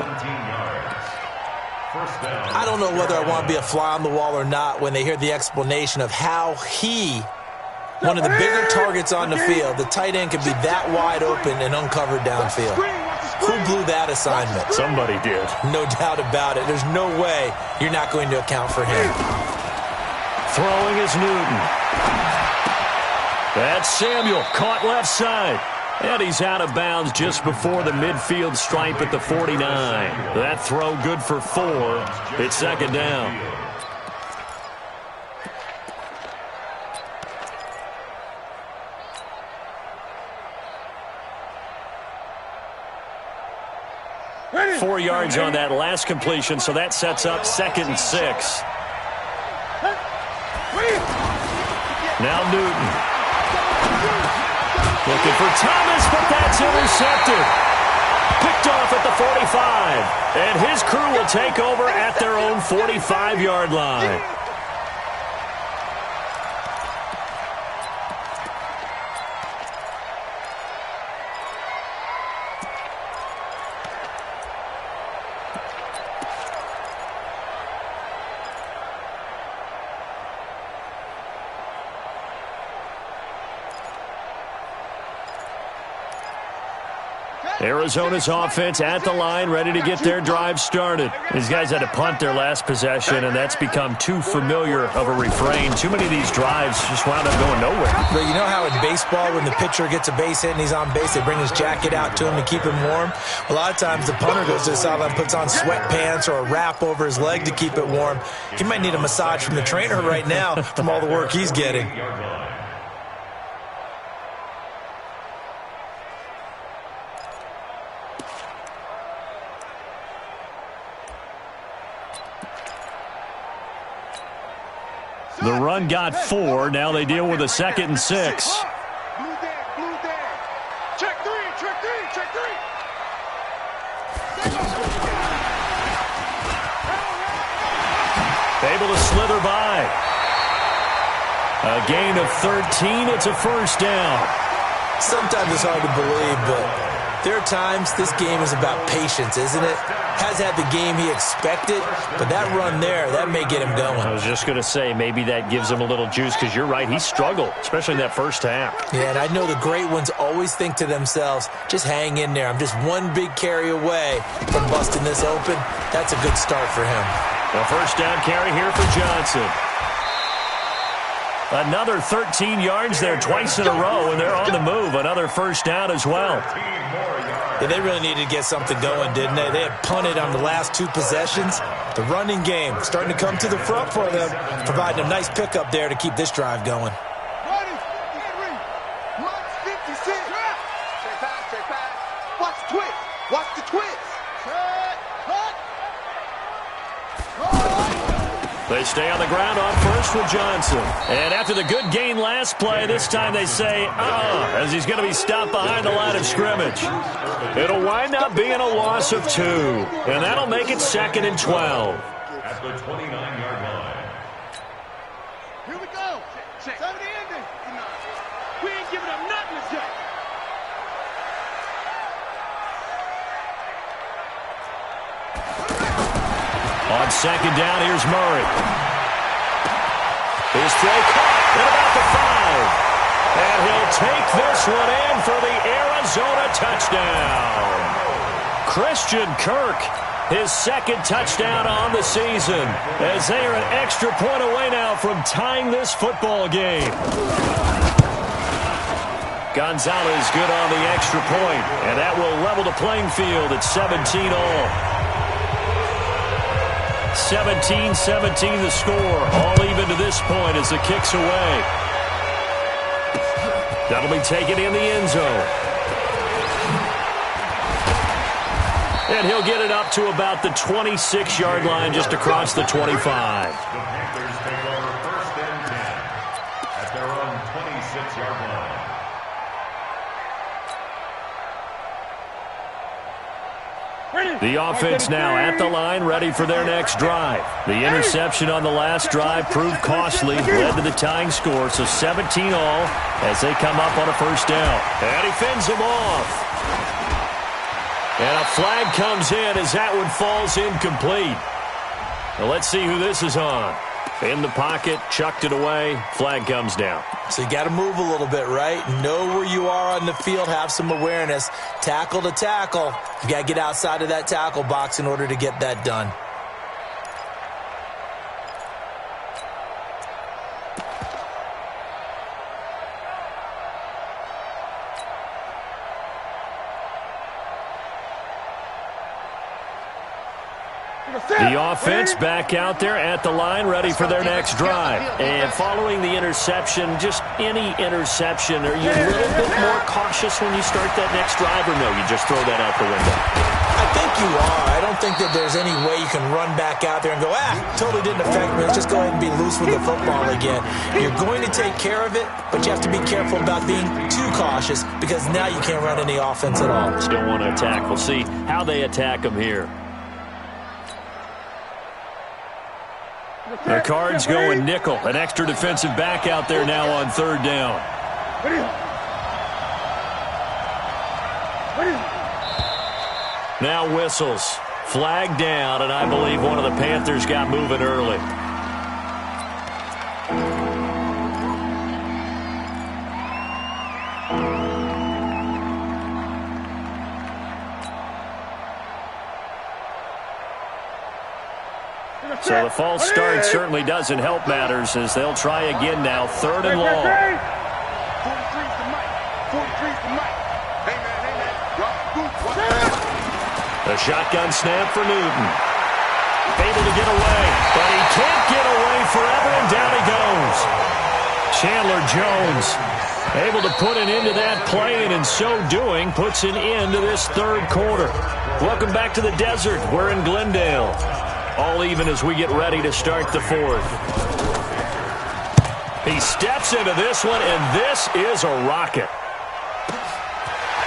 I don't know whether I want to be a fly on the wall or not when they hear the explanation of how he, one of the bigger targets on the field, the tight end could be that wide open and uncovered downfield. Who blew that assignment? Somebody did. No doubt about it. There's no way you're not going to account for him. Throwing is Newton. That's Samuel, caught left side. And he's out of bounds just before the midfield stripe at the 49. That throw good for 4. It's second down. Ready. 4 yards on that last completion, so that sets up 2nd and 6. Now Newton. Looking for Thomas, but that's intercepted. Picked off at the 45. And his crew will take over at their own 45-yard line. Arizona's offense at the line, ready to get their drive started. These guys had to punt their last possession, and that's become too familiar of a refrain. Too many of these drives just wound up going nowhere. But you know how in baseball, when the pitcher gets a base hit and he's on base, they bring his jacket out to him to keep him warm? A lot of times the punter goes to the sideline, puts on sweatpants or a wrap over his leg to keep it warm. He might need a massage from the trainer right now from all the work he's getting. The run got 4. Now they deal with a 2nd and 6. Blue there. Check three. Able to slither by. A gain of 13. It's a first down. Sometimes it's hard to believe, but there are times this game is about patience, isn't it? Has had the game he expected, but that run there, that may get him going. I was just going to say, maybe that gives him a little juice, because you're right, he struggled, especially in that first half. Yeah, and I know the great ones always think to themselves, just hang in there. I'm just one big carry away from busting this open. That's a good start for him. A first down carry here for Johnson. Another 13 yards there twice in a row, and they're on the move. Another first down as well. Yeah, they really needed to get something going, didn't they? They had punted on the last 2 possessions. The running game starting to come to the front for them, providing a nice pickup there to keep this drive going. Ready. 56. Check pass. Watch the twist. Watch the twist. Cut. They stay on the ground on first with Johnson. And after the good gain last play, this time they say, as he's going to be stopped behind the line of scrimmage. It'll wind up being a loss of 2. And that'll make it 2nd and 12. At the 29-yard line. Here we go. Check. 70 ending. We ain't giving up nothing today. On second down, here's Murray. His throw caught at about the 5. And he'll take this one in for the Arizona touchdown. Christian Kirk, his 2nd touchdown on the season, as they are an extra point away now from tying this football game. Gonzalez good on the extra point, and that will level the playing field at 17 all. 17-17 the score. All even to this point as the kick's away. That'll be taken in the end zone. And he'll get it up to about the 26-yard line just across the 25. The Panthers take over 1st and 10 at their own 26-yard line. The offense now at the line, ready for their next drive. The interception on the last drive proved costly, led to the tying score, so 17 all as they come up on a first down. And he fends him off. And a flag comes in as that one falls incomplete. Well, let's see who this is on. In the pocket, chucked it away, flag comes down. So you got to move a little bit, right? Know where you are on the field, have some awareness. Tackle to tackle. You got to get outside of that tackle box in order to get that done. The offense back out there at the line, ready for their next drive. And following the interception, just any interception, are you a little bit more cautious when you start that next drive, or no, you just throw that out the window? I think you are. I don't think that there's any way you can run back out there and go, totally didn't affect me. Let's just go ahead and be loose with the football again. You're going to take care of it, but you have to be careful about being too cautious because now you can't run any offense at all. Still want to attack. We'll see how they attack them here. The Cards going nickel. An extra defensive back out there now on third down. Now whistles. Flag down, and I believe one of the Panthers got moving early. So the false start certainly doesn't help matters as they'll try again now, third and long. 43's the mic. 43's the mic. Hey, man. The shotgun snap for Newton. Able to get away, but he can't get away forever, and down he goes. Chandler Jones able to put an end to that play, and in so doing, puts an end to this third quarter. Welcome back to the desert. We're in Glendale. All even as we get ready to start the fourth. He steps into this one, and this is a rocket.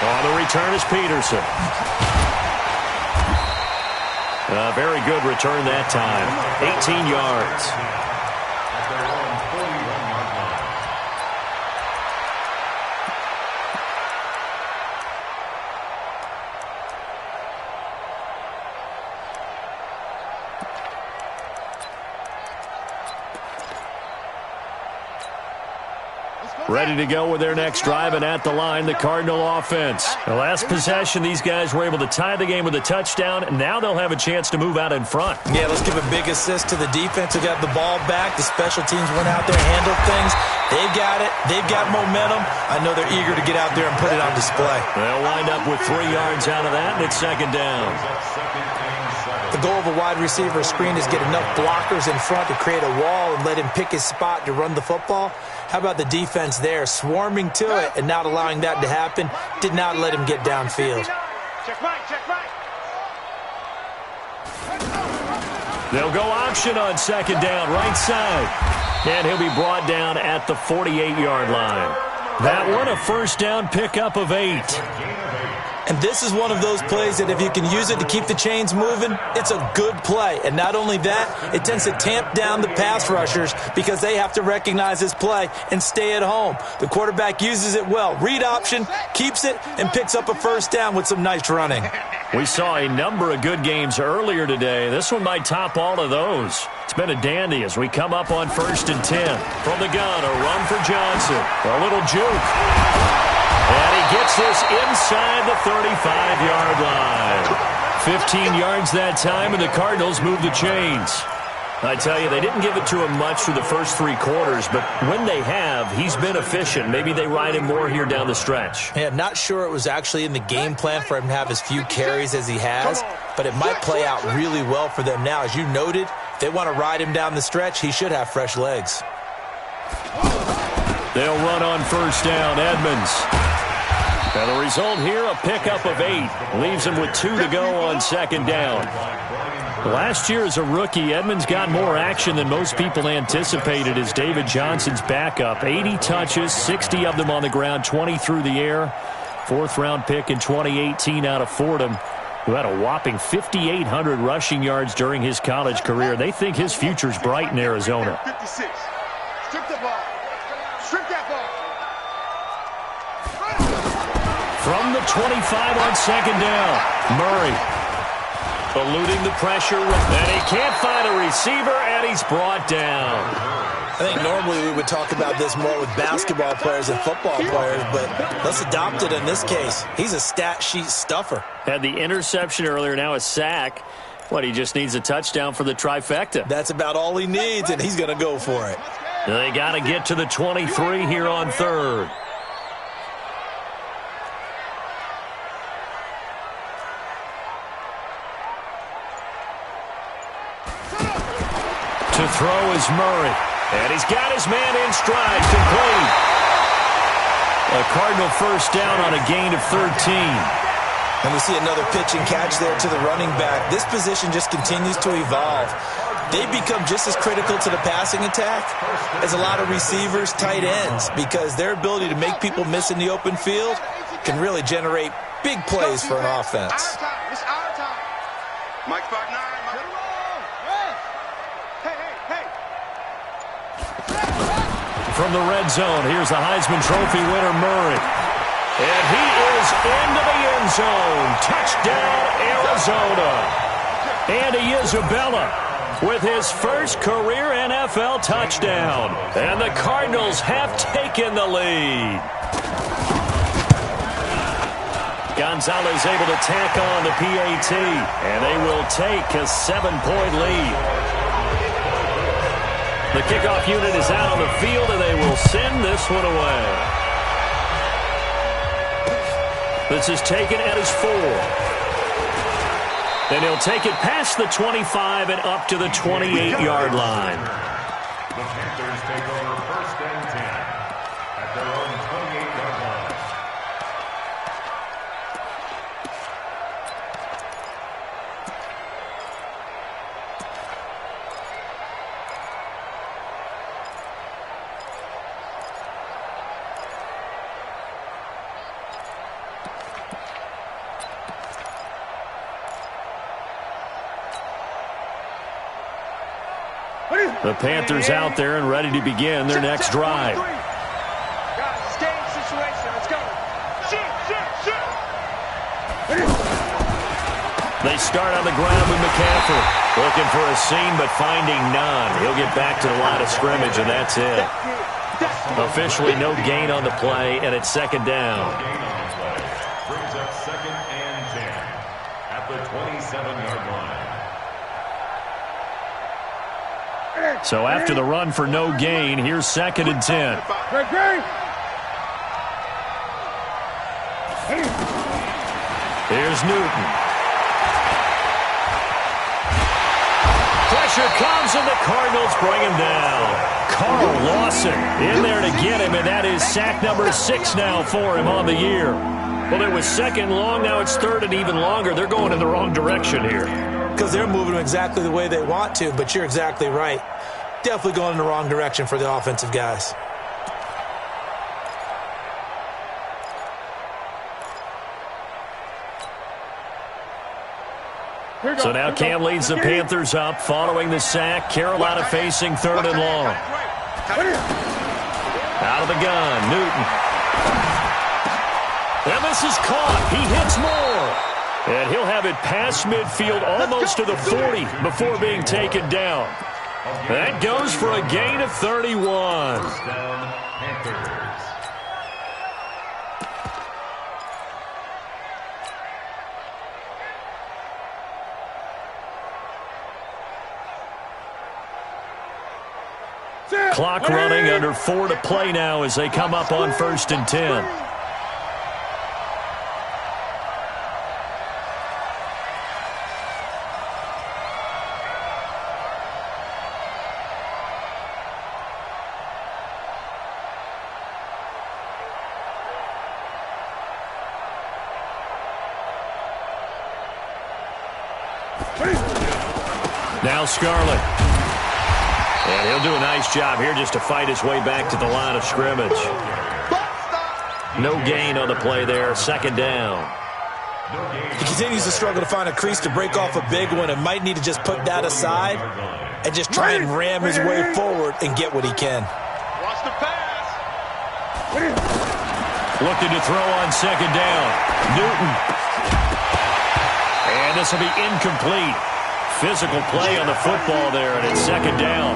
On the return is Peterson. A very good return that time. 18 yards. Ready to go with their next drive, and at the line, the Cardinal offense. The last possession, these guys were able to tie the game with a touchdown, and now they'll have a chance to move out in front. Yeah, let's give a big assist to the defense who got the ball back. The special teams went out there, handled things. They've got it. They've got momentum. I know they're eager to get out there and put it on display. They'll wind up with 3 yards out of that, and it's second down. The goal of a wide receiver screen is get enough blockers in front to create a wall and let him pick his spot to run the football. How about the defense there, swarming to it and not allowing that to happen? Did not let him get downfield. Check right. They'll go option on second down, right side. And he'll be brought down at the 48-yard line. That one, a first down pickup of 8. And this is one of those plays that if you can use it to keep the chains moving, it's a good play. And not only that, it tends to tamp down the pass rushers because they have to recognize this play and stay at home. The quarterback uses it well. Read option, keeps it, and picks up a first down with some nice running. We saw a number of good games earlier today. This one might top all of those. It's been a dandy as we come up on 1st and 10. From the gun, a run for Johnson. A little juke. And he gets this inside the 35-yard line. 15 yards that time, and the Cardinals move the chains. I tell you, they didn't give it to him much through the first 3 quarters, but when they have, he's been efficient. Maybe they ride him more here down the stretch. Yeah, not sure it was actually in the game plan for him to have as few carries as he has, but it might play out really well for them now. As you noted, if they want to ride him down the stretch, he should have fresh legs. They'll run on first down, Edmonds. And the result here, a pickup of 8. Leaves him with 2 to go on second down. Last year as a rookie, Edmonds got more action than most people anticipated as David Johnson's backup. 80 touches, 60 of them on the ground, 20 through the air. 4th-round pick in 2018 out of Fordham, who had a whopping 5,800 rushing yards during his college career. They think his future's bright in Arizona. 56. Strip the ball. Strip that ball. From the 25 on second down, Murray eluding the pressure, and he can't find a receiver, and he's brought down. I think normally we would talk about this more with basketball players and football players, but let's adopt it in this case. He's a stat sheet stuffer. Had the interception earlier, now a sack. What, he just needs a touchdown for the trifecta. That's about all he needs, and he's going to go for it. They got to get to the 23 here on third. To throw is Murray. And he's got his man in stride, complete. A Cardinal first down on a gain of 13. And we see another pitch and catch there to the running back. This position just continues to evolve. They become just as critical to the passing attack as a lot of receivers, tight ends, because their ability to make people miss in the open field can really generate big plays for an offense. It's our time. Mike Spark 9. Hey. From the red zone, here's the Heisman Trophy winner, Murray. And he is into the end zone. Touchdown, Arizona. Andy Isabella with his first career NFL touchdown. And the Cardinals have taken the lead. Gonzalez able to tack on the PAT. And they will take a 7-point lead. The kickoff unit is out on the field, and they will send this one away. This is taken at his 4. Then he'll take it past the 25 and up to the 28-yard line. The Panthers take over 1st and 10 at their own 28-yard line. The Panthers out there and ready to begin their next drive. Guys, game situation. Let's go. Shoot. They start on the ground with McCaffrey. Looking for a seam, but finding none. He'll get back to the line of scrimmage, and that's it. Officially no gain on the play, and it's 2nd down. Gain on the play brings up 2nd and 10 at the 27-yard line. So after the run for no gain, here's 2nd and 10. Here's Newton. Pressure comes, and the Cardinals bring him down. Carl Lawson in there to get him, and that is sack number 6 now for him on the year. Well, it was 2nd long, now it's 3rd and even longer. They're going in the wrong direction here. Because they're moving exactly the way they want to, but you're exactly right. Definitely going in the wrong direction for the offensive guys. So now Cam leads the Panthers up following the sack. Carolina facing 3rd and long. Out of the gun, Newton. And this is caught. He hits more. And he'll have it past midfield almost to the 40 before being taken down. That goes for a gain of 31. First down, Panthers. Clock running, under 4 to play now as they come up on 1st and 10. Now Scarlett. And he'll do a nice job here just to fight his way back to the line of scrimmage. No gain on the play there. 2nd down. He continues to struggle to find a crease to break off a big one and might need to just put that aside and just try and ram his way forward and get what he can. Watch the pass. Looking to throw on 2nd down. Newton. And this will be incomplete. Physical play on the football there, and it's 2nd down.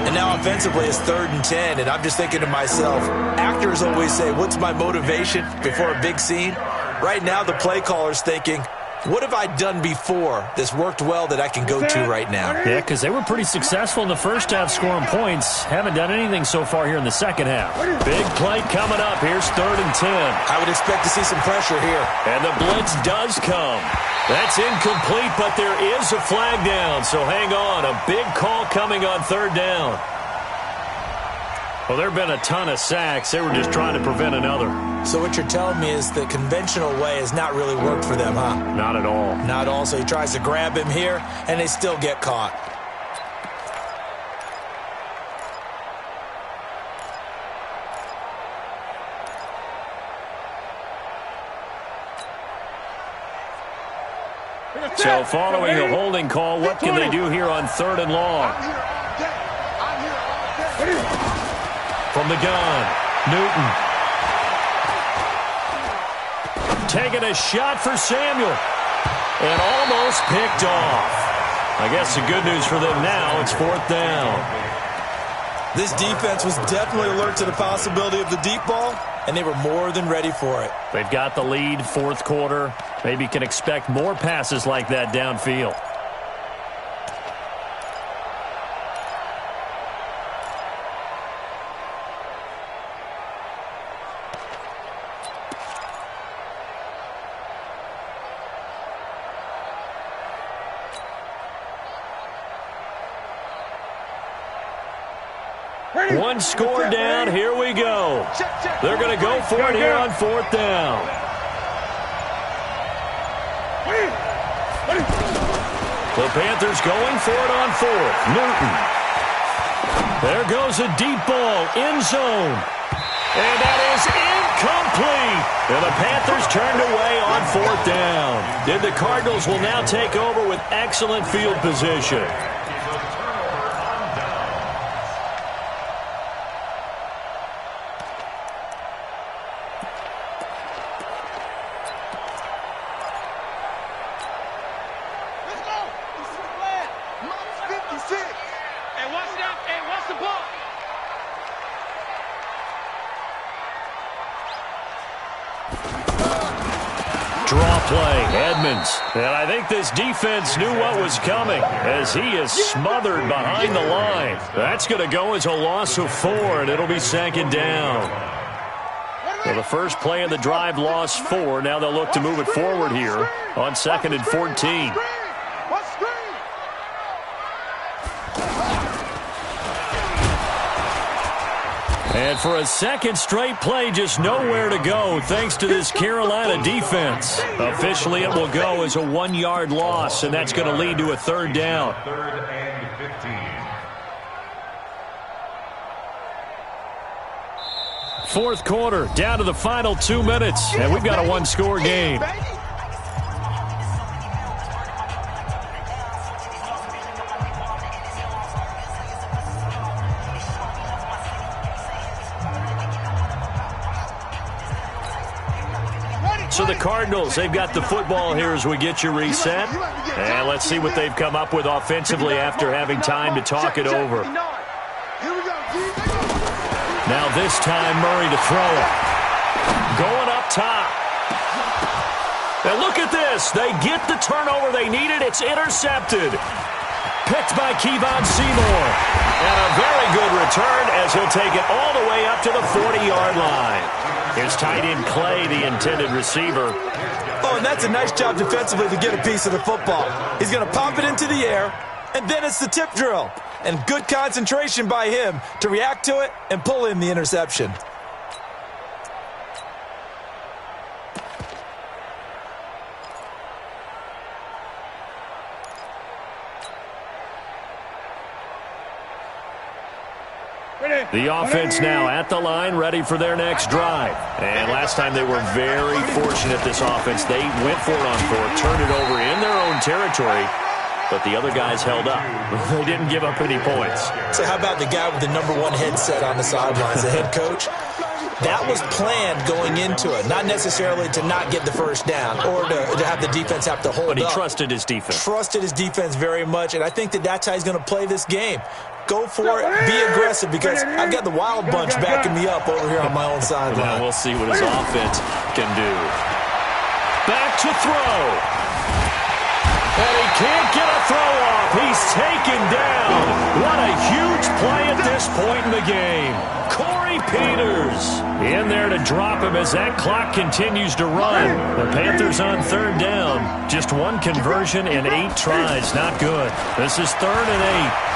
And now offensively it's 3rd and 10, and I'm just thinking to myself, actors always say, what's my motivation before a big scene? Right now the play caller's thinking, What have I done before that's worked well that I can go to right now? Yeah, because they were pretty successful in the first half scoring points. Haven't done anything so far here in the second half. Big play coming up. Here's 3rd and 10. I would expect to see some pressure here. And the blitz does come. That's incomplete, but there is a flag down, so hang on. A big call coming on 3rd down. Well, there have been a ton of sacks. They were just trying to prevent another. So what you're telling me is the conventional way has not really worked for them, huh? Not at all. Not at all. So he tries to grab him here, and they still get caught. So following a holding call, what can they do here on 3rd and long? From the gun, Newton. Taking a shot for Samuel. And almost picked off. I guess the good news for them now, it's 4th down. This defense was definitely alert to the possibility of the deep ball, and they were more than ready for it. They've got the lead, 4th quarter. Maybe can expect more passes like that downfield. One score down. Here we go. They're going to go for it here on 4th down. The Panthers going for it on 4th. Newton. There goes a deep ball. End zone. And that is incomplete. And the Panthers turned away on 4th down. And the Cardinals will now take over with excellent field position. Draw play, Edmonds. And I think this defense knew what was coming as he is smothered behind the line. That's going to go as a loss of 4, and it'll be 2nd down. Well, the first play of the drive lost 4. Now they'll look to move it forward here on 2nd and 14. And for a second straight play, just nowhere to go thanks to this Carolina defense. Officially, it will go as a 1-yard loss, and that's going to lead to a 3rd down. 3rd and 15. 4th quarter, down to the final 2 minutes, and we've got a 1-score game. So the Cardinals, they've got the football here as we get you reset. And let's see what they've come up with offensively after having time to talk it over. Now this time, Murray to throw it. Going up top. And look at this. They get the turnover they needed. It's intercepted. Picked by Kevon Seymour. And a very good return as he'll take it all the way up to the 40-yard line. Here's tight end Clay, the intended receiver. Oh, and that's a nice job defensively to get a piece of the football. He's going to pop it into the air, and then it's the tip drill. And good concentration by him to react to it and pull in the interception. The offense now at the line, ready for their next drive. And last time they were very fortunate, this offense. They went for it on 4th, turned it over in their own territory, but the other guys held up. They didn't give up any points. So how about the guy with the #1 headset on the sidelines, the head coach? That was planned going into it, not necessarily to not get the first down or to have the defense have to hold up. But he trusted his defense. Trusted his defense very much, and I think that's how he's going to play this game. Go for it, be aggressive, because I've got the Wild Bunch backing me up over here on my own sideline. Well, we'll see what his offense can do. Back to throw. And he can't get a throw off. He's taken down. What a huge play at this point in the game. Corey Peters in there to drop him as that clock continues to run. The Panthers on third down. Just one conversion in 8 tries. Not good. This is 3rd and 8.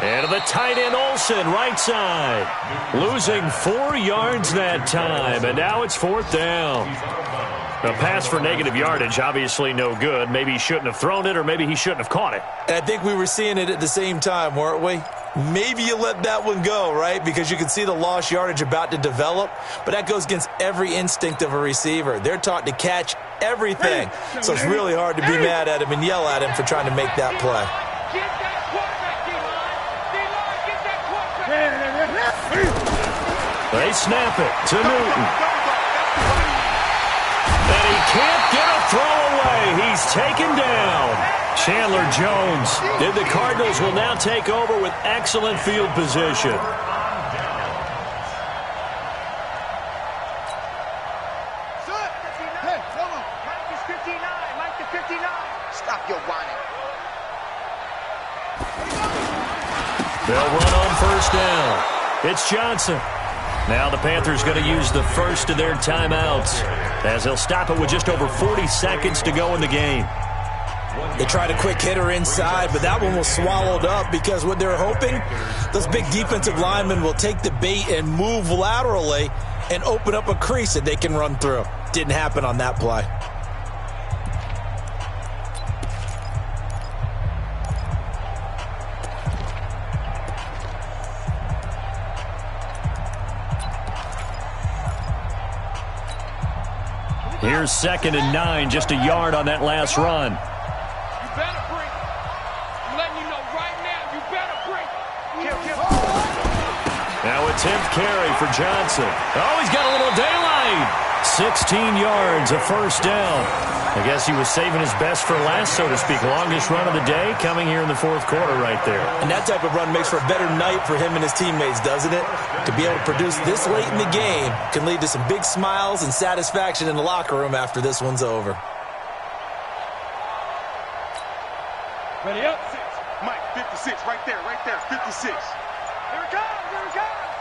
And to the tight end, Olsen, right side. Losing 4 yards that time, and now it's 4th down. A pass for negative yardage, obviously no good. Maybe he shouldn't have thrown it, or maybe he shouldn't have caught it. And I think we were seeing it at the same time, weren't we? Maybe you let that one go, right? Because you can see the lost yardage about to develop. But that goes against every instinct of a receiver. They're taught to catch everything. So it's really hard to be mad at him and yell at him for trying to make that play. They snap it to Newton. And he can't get a throw away. He's taken down. Chandler Jones. And the Cardinals will now take over with excellent field position. Hey, come on. Mike is 59. Mike is 59. Stop your whining. They'll run on 1st down. It's Johnson. Now the Panthers going to use the first of their timeouts as they'll stop it with just over 40 seconds to go in the game. They tried a quick hitter inside, but that one was swallowed up because what they're hoping, those big defensive linemen will take the bait and move laterally and open up a crease that they can run through. Didn't happen on that play. Here's 2nd and 9, just a yard on that last run. You better break. I'm letting you know right now, you better break. Now a 10th carry for Johnson. Oh, he's got a little daylight. 16 yards, a 1st down. I guess he was saving his best for last, so to speak. Longest run of the day coming here in the 4th quarter right there. And that type of run makes for a better night for him and his teammates, doesn't it? To be able to produce this late in the game can lead to some big smiles and satisfaction in the locker room after this one's over. Ready up, 6. Mike, 56, right there, 56. Here it comes, here it comes.